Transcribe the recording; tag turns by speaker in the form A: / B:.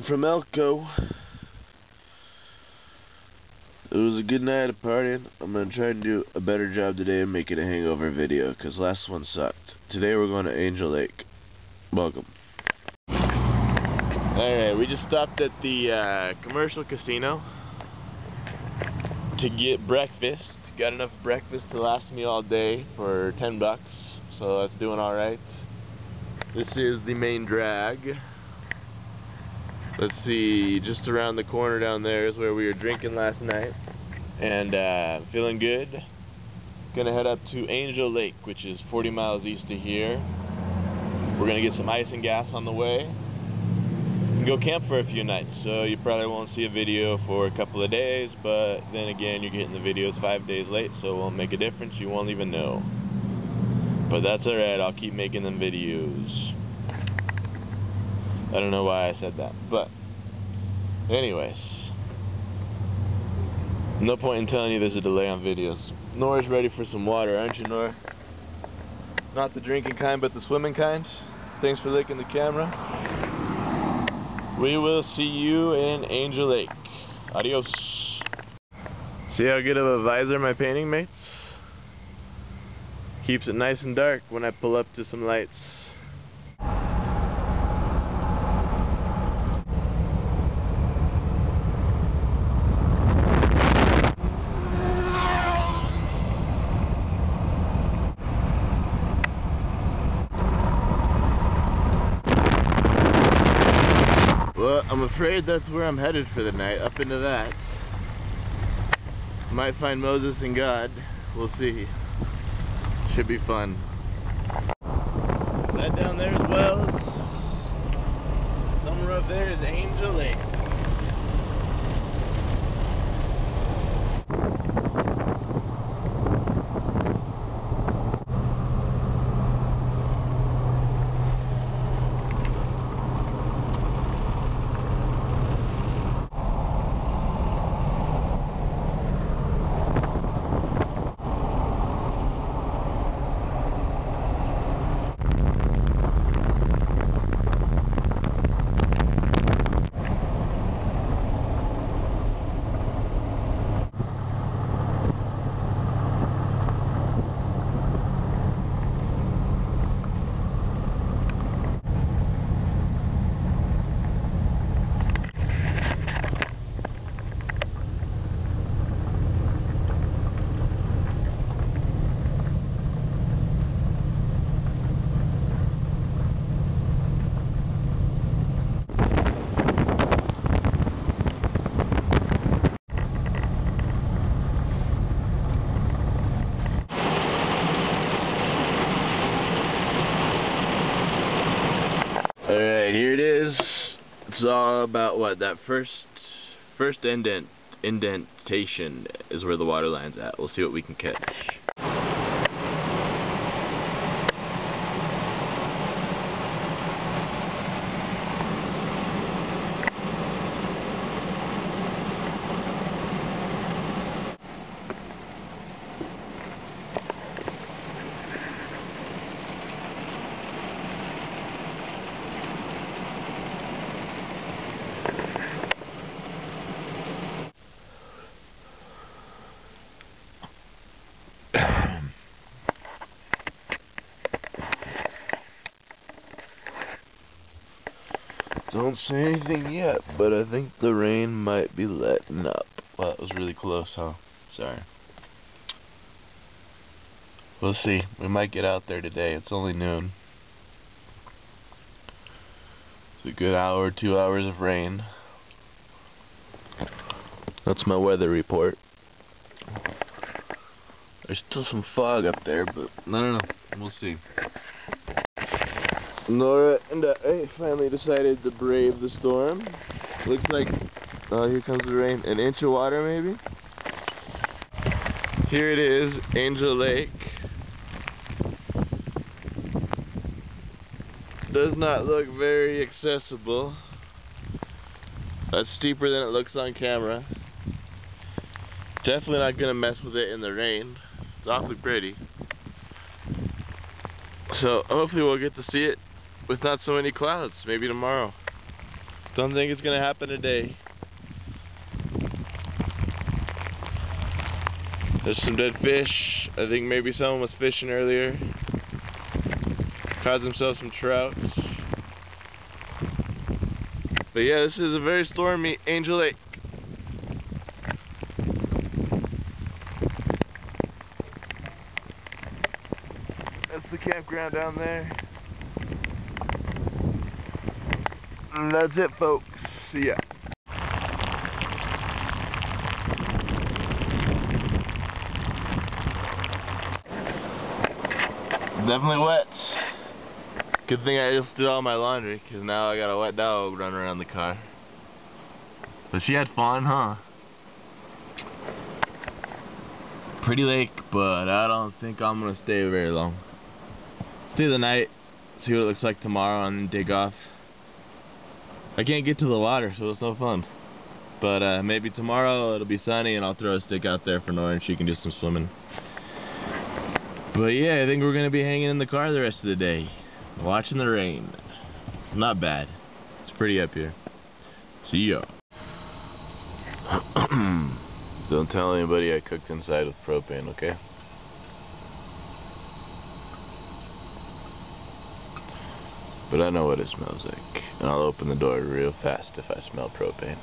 A: Morning from Elko. It was a good night of partying. I'm going to try and do a better job today and make it a hangover video, because last one sucked. Today we're going to Angel Lake. Welcome. Alright, we just stopped at the commercial casino to get breakfast. Got enough breakfast to last me all day for $10, so that's doing alright. This is the main drag. Let's see, just around the corner down there is where we were drinking last night. And feeling good. Gonna head up to Angel Lake, which is 40 miles east of here. We're gonna get some ice and gas on the way and go camp for a few nights. So you probably won't see a video for a couple of days, but then again, you're getting the videos 5 days late, so it won't make a difference. You won't even know. But that's alright, I'll keep making them videos. I don't know why I said that, but anyways, no point in telling you there's a delay on videos. Nora's ready for some water, aren't you, Nora? Not the drinking kind, but the swimming kind. Thanks for licking the camera. We will see you in Angel Lake. Adios. See how good of a visor my painting makes? Keeps it nice and dark when I pull up to some lights. Well, I'm afraid that's where I'm headed for the night, up into that. Might find Moses and God. We'll see. Should be fun. That down there as well. Somewhere up there is Angel Lake. Alright, here it is. It's all about what? That first indentation is where the water line's at. We'll see what we can catch. Don't say anything yet, but I think the rain might be letting up. Well, it was really close, huh? Sorry. We'll see. We might get out there today. It's only noon. It's a good hour, 2 hours of rain. That's my weather report. There's still some fog up there, but I don't know. We'll see. Nora and I finally decided to brave the storm. Looks like, oh, here comes the rain. An inch of water, maybe? Here it is, Angel Lake. Does not look very accessible. That's steeper than it looks on camera. Definitely not gonna mess with it in the rain. It's awfully pretty. So hopefully we'll get to see it with not so many clouds, maybe tomorrow. Don't think it's gonna happen today. There's some dead fish. I think maybe someone was fishing earlier. Caught themselves some trout. But yeah, this is a very stormy Angel Lake. That's the campground down there. And that's it, folks. See ya. Definitely wet. Good thing I just did all my laundry, because now I got a wet dog running around the car. But she had fun, huh? Pretty lake, but I don't think I'm gonna stay very long. Stay the night, see what it looks like tomorrow, and then dig off. I can't get to the water, so it's no fun. But maybe tomorrow it'll be sunny and I'll throw a stick out there for Nora and she can do some swimming. But yeah, I think we're gonna be hanging in the car the rest of the day, watching the rain. Not bad. It's pretty up here. See ya. Don't tell anybody I cooked inside with propane, okay? But I know what it smells like, and I'll open the door real fast if I smell propane.